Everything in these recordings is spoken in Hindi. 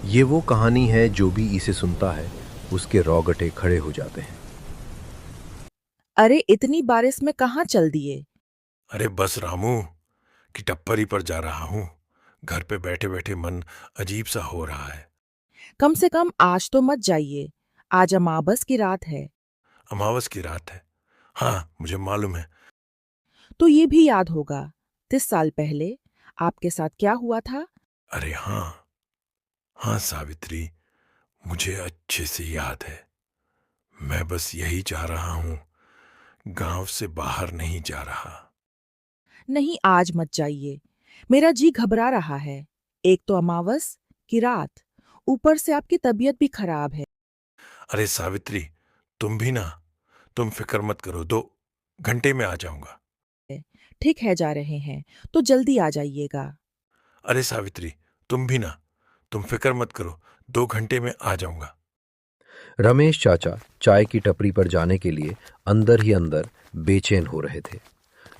ये वो कहानी है जो भी इसे सुनता है उसके रौगटे खड़े हो जाते हैं। अरे इतनी बारिश में कहाँ चल दिए? अरे बस रामू की टप्परी पर जा रहा हूँ। घर पे बैठे बैठे मन अजीब सा हो रहा है। कम से कम आज तो मत जाइए। आज अमावस की रात है। अमावस की रात है। हाँ मुझे मालूम है। तो ये भी याद होगा 30 साल पहले आपके साथ क्या हुआ था। अरे हाँ, हाँ सावित्री, मुझे अच्छे से याद है। मैं बस यही चाह रहा हूँ, गांव से बाहर नहीं जा रहा। नहीं, आज मत जाइए। मेरा जी घबरा रहा है। एक तो अमावस की रात, ऊपर से आपकी तबीयत भी खराब है। अरे सावित्री, तुम भी ना, तुम फिक्र मत करो, 2 घंटे में आ जाऊंगा। ठीक है, जा रहे हैं तो जल्दी आ जाइएगा। अरे सावित्री, तुम भी ना, तुम फिक्र मत करो, 2 घंटे में आ जाऊंगा। रमेश चाचा चाय की टपरी पर जाने के लिए अंदर ही अंदर बेचैन हो रहे थे,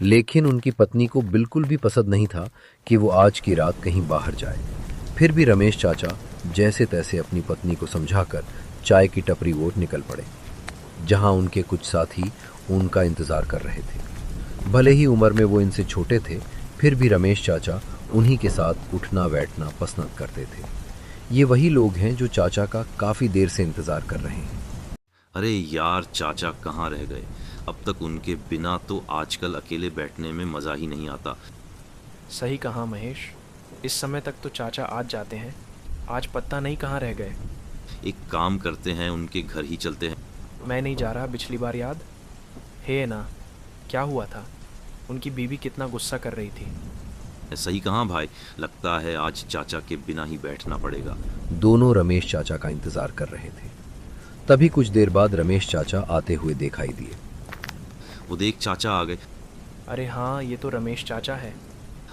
लेकिन उनकी पत्नी को बिल्कुल भी पसंद नहीं था कि वो आज की रात कहीं बाहर जाए। फिर भी रमेश चाचा जैसे तैसे अपनी पत्नी को समझाकर चाय की टपरी ओर निकल पड़े, जहां उनके कुछ साथी उनका इंतजार कर रहे थे। भले ही उम्र में वो इनसे छोटे थे, फिर भी रमेश चाचा उन्हीं के साथ उठना बैठना पसंद करते थे। ये वही लोग हैं जो चाचा का काफी देर से इंतजार कर रहे हैं। अरे यार, चाचा कहाँ रह गए? अब तक उनके बिना तो आजकल अकेले बैठने में मज़ा ही नहीं आता। सही कहा महेश। इस समय तक तो चाचा आज जाते हैं, आज पता नहीं कहाँ रह गए। एक काम करते हैं, उनके घर ही चलते हैं। मैं नहीं जा रहा, पिछली बार याद है ना क्या हुआ था? उनकी बीवी कितना गुस्सा कर रही थी। सही कहा भाई, लगता है आज चाचा के बिना ही बैठना पड़ेगा। दोनों रमेश चाचा का इंतजार कर रहे थे। तभी कुछ देर बाद रमेश चाचा आते हुए दिखाई दिए। वो देख, चाचा आ गए। अरे हाँ, ये तो रमेश चाचा है।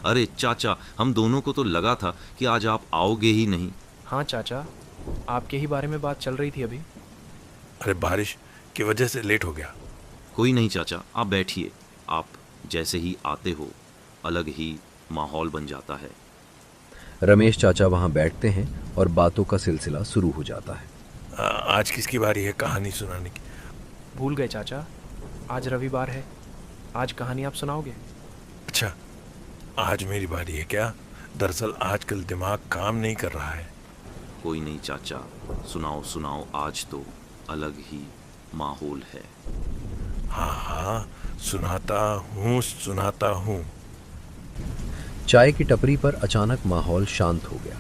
अरे चाचा, हम दोनों को तो लगा था कि आज आप आओगे ही नहीं। हाँ चाचा, आपके ही बारे में बात चल रही थी अभी। अरे बारिश की वजह से लेट हो गया। कोई नहीं चाचा, आप बैठिए। आप जैसे ही आते हो अलग ही माहौल बन जाता है। रमेश चाचा वहां बैठते हैं और बातों का सिलसिला शुरू हो जाता है। आज किसकी बारी है कहानी सुनाने की? भूल गए चाचा, आज रविवार है। आज कहानी आप सुनाओगे? अच्छा, आज मेरी बारी है क्या? दरअसल आजकल दिमाग काम नहीं कर रहा है। कोई नहीं चाचा, सुनाओ सुनाओ, आज तो अलग ही माहौल है। हाँ हाँ, सुनाता हूँ सुनाता हूँ। चाय की टपरी पर अचानक माहौल शांत हो गया।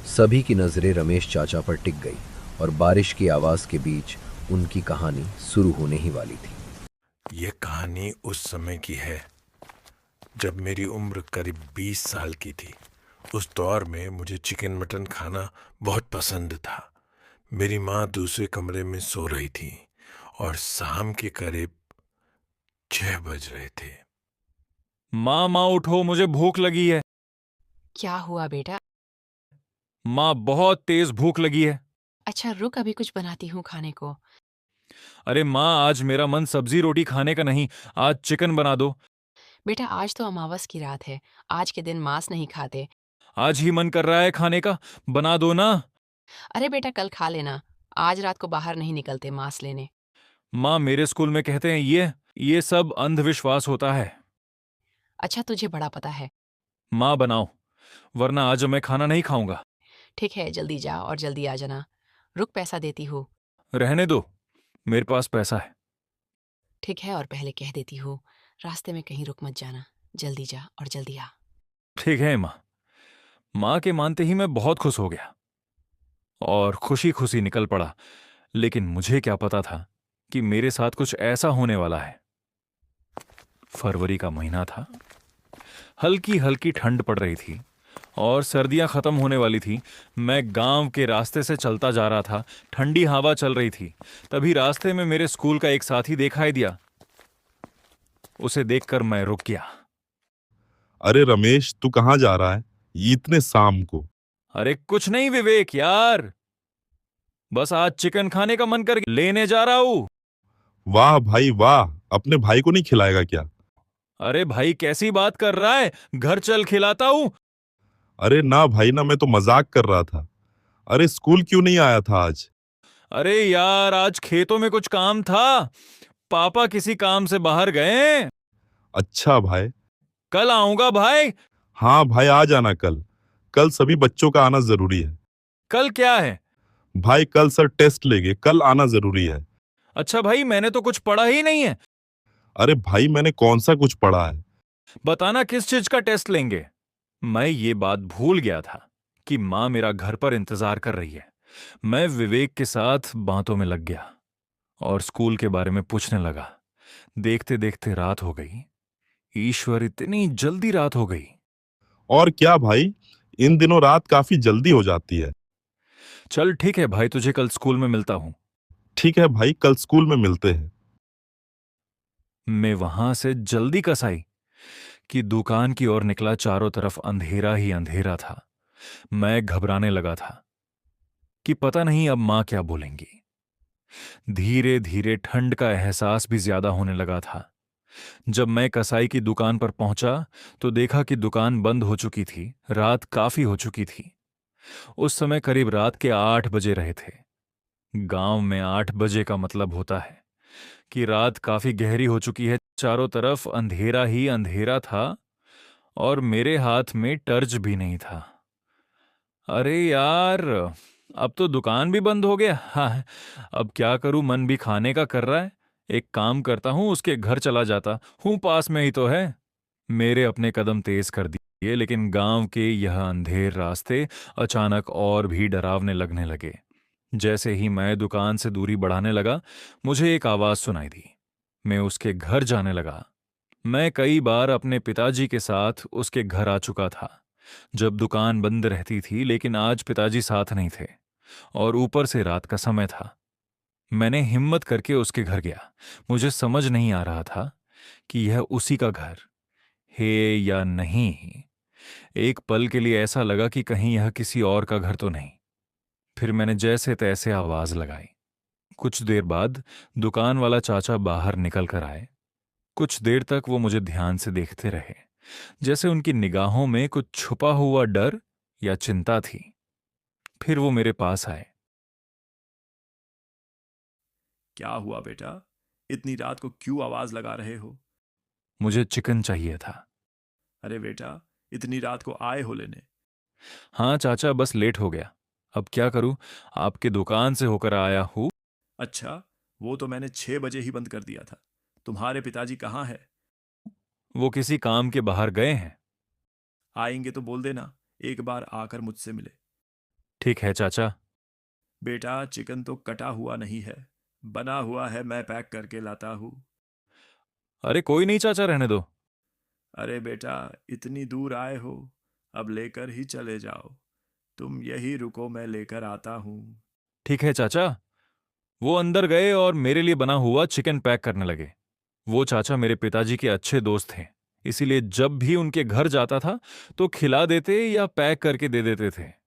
सभी की नजरें रमेश चाचा पर टिक गई और बारिश की आवाज के बीच उनकी कहानी शुरू होने ही वाली थी। ये कहानी उस समय की है जब मेरी उम्र करीब 20 साल की थी। उस दौर में मुझे चिकन मटन खाना बहुत पसंद था। मेरी माँ दूसरे कमरे में सो रही थी और शाम के करीब 6 बज रहे थे। माँ माँ उठो, मुझे भूख लगी है। क्या हुआ बेटा? माँ, बहुत तेज भूख लगी है। अच्छा रुक, अभी कुछ बनाती हूँ खाने को। अरे माँ, आज मेरा मन सब्जी रोटी खाने का नहीं, आज चिकन बना दो। बेटा आज तो अमावस की रात है, आज के दिन मांस नहीं खाते। आज ही मन कर रहा है खाने का, बना दो ना। अरे बेटा कल खा लेना, आज रात को बाहर नहीं निकलते मांस लेने। माँ, मेरे स्कूल में कहते हैं ये सब अंधविश्वास होता है। अच्छा तुझे बड़ा पता है। माँ बनाओ, वरना आज मैं खाना नहीं खाऊंगा। ठीक है, जल्दी जा और जल्दी आ जाना। रुक, पैसा देती हूँ। रहने दो, मेरे पास पैसा है। ठीक है, और पहले कह देती हूँ, रास्ते में कहीं रुक मत जाना। जल्दी जा और जल्दी आ। ठीक है माँ। माँ के मानते ही मैं बहुत खुश हो गया और खुशी खुशी निकल पड़ा। लेकिन मुझे क्या पता था कि मेरे साथ कुछ ऐसा होने वाला है। फरवरी का महीना था, हल्की हल्की ठंड पड़ रही थी और सर्दियां खत्म होने वाली थी। मैं गांव के रास्ते से चलता जा रहा था, ठंडी हवा चल रही थी। तभी रास्ते में मेरे स्कूल का एक साथी दिखाई दिया। उसे देखकर मैं रुक गया। अरे रमेश, तू कहाँ जा रहा है ये इतने शाम को? अरे कुछ नहीं विवेक यार, बस आज चिकन खाने का मन कर लेने जा रहा हूं। वाह भाई वाह, अपने भाई को नहीं खिलाएगा क्या? अरे भाई, कैसी बात कर रहा है, घर चल खिलाता हूं। अरे ना भाई ना, मैं तो मजाक कर रहा था। अरे स्कूल क्यों नहीं आया था आज? अरे यार, आज खेतों में कुछ काम था। पापा किसी काम से बाहर गए। अच्छा भाई। कल आऊंगा भाई। हाँ भाई, आ जाना कल। कल सभी बच्चों का आना जरूरी है। कल क्या है? भाई कल सर टेस्ट लेंगे, कल आना जरूरी है। अच्छा भाई, मैंने तो कुछ पढ़ा ही नहीं है। अरे भाई, मैंने कौन सा कुछ पढ़ा है? बताना किस चीज का टेस्ट लेंगे। मैं ये बात भूल गया था कि माँ मेरा घर पर इंतजार कर रही है। मैं विवेक के साथ बातों में लग गया और स्कूल के बारे में पूछने लगा। देखते देखते रात हो गई। ईश्वर, इतनी जल्दी रात हो गई। और क्या भाई, इन दिनों रात काफी जल्दी हो जाती है। चल ठीक है भाई, तुझे कल स्कूल में मिलता हूं। ठीक है भाई, कल स्कूल में मिलते हैं। मैं वहां से जल्दी कसाई कि दुकान की ओर निकला। चारों तरफ अंधेरा ही अंधेरा था। मैं घबराने लगा था कि पता नहीं अब मां क्या बोलेंगी। धीरे धीरे ठंड का एहसास भी ज्यादा होने लगा था। जब मैं कसाई की दुकान पर पहुंचा तो देखा कि दुकान बंद हो चुकी थी। रात काफी हो चुकी थी। उस समय करीब रात के 8 बजे रहे थे। गांव में 8 बजे का मतलब होता है कि रात काफी गहरी हो चुकी है। चारों तरफ अंधेरा ही अंधेरा था और मेरे हाथ में टर्च भी नहीं था। अरे यार, अब तो दुकान भी बंद हो गया। हाँ, अब क्या करूं? मन भी खाने का कर रहा है। एक काम करता हूं, उसके घर चला जाता हूं, पास में ही तो है। मेरे अपने कदम तेज कर दिए, लेकिन गांव के यह अंधेर रास्ते अचानक और भी डरावने लगने लगे। जैसे ही मैं दुकान से दूरी बढ़ाने लगा, मुझे एक आवाज सुनाई दी। मैं उसके घर जाने लगा। मैं कई बार अपने पिताजी के साथ उसके घर आ चुका था जब दुकान बंद रहती थी, लेकिन आज पिताजी साथ नहीं थे और ऊपर से रात का समय था। मैंने हिम्मत करके उसके घर गया। मुझे समझ नहीं आ रहा था कि यह उसी का घर है या नहीं। एक पल के लिए ऐसा लगा कि कहीं यह किसी और का घर तो नहीं। फिर मैंने जैसे तैसे आवाज लगाई। कुछ देर बाद दुकान वाला चाचा बाहर निकल कर आए। कुछ देर तक वो मुझे ध्यान से देखते रहे, जैसे उनकी निगाहों में कुछ छुपा हुआ डर या चिंता थी। फिर वो मेरे पास आए। क्या हुआ बेटा? इतनी रात को क्यों आवाज लगा रहे हो? मुझे चिकन चाहिए था। अरे बेटा, इतनी रात को आए हो लेने? हाँ चाचा, बस लेट हो गया। अब क्या करूं, आपके दुकान से होकर आया हूं। अच्छा, वो तो मैंने 6 बजे ही बंद कर दिया था। तुम्हारे पिताजी कहाँ है? वो किसी काम के बाहर गए हैं। आएंगे तो बोल देना, एक बार आकर मुझसे मिले। ठीक है चाचा। बेटा, चिकन तो कटा हुआ नहीं है, बना हुआ है, मैं पैक करके लाता हूँ। अरे कोई नहीं चाचा, रहने दो। अरे बेटा, इतनी दूर आए हो, अब लेकर ही चले जाओ। तुम यही रुको, मैं लेकर आता हूँ। ठीक है चाचा। वो अंदर गए और मेरे लिए बना हुआ चिकन पैक करने लगे। वो चाचा मेरे पिताजी के अच्छे दोस्त थे, इसीलिए जब भी उनके घर जाता था तो खिला देते या पैक करके दे देते थे।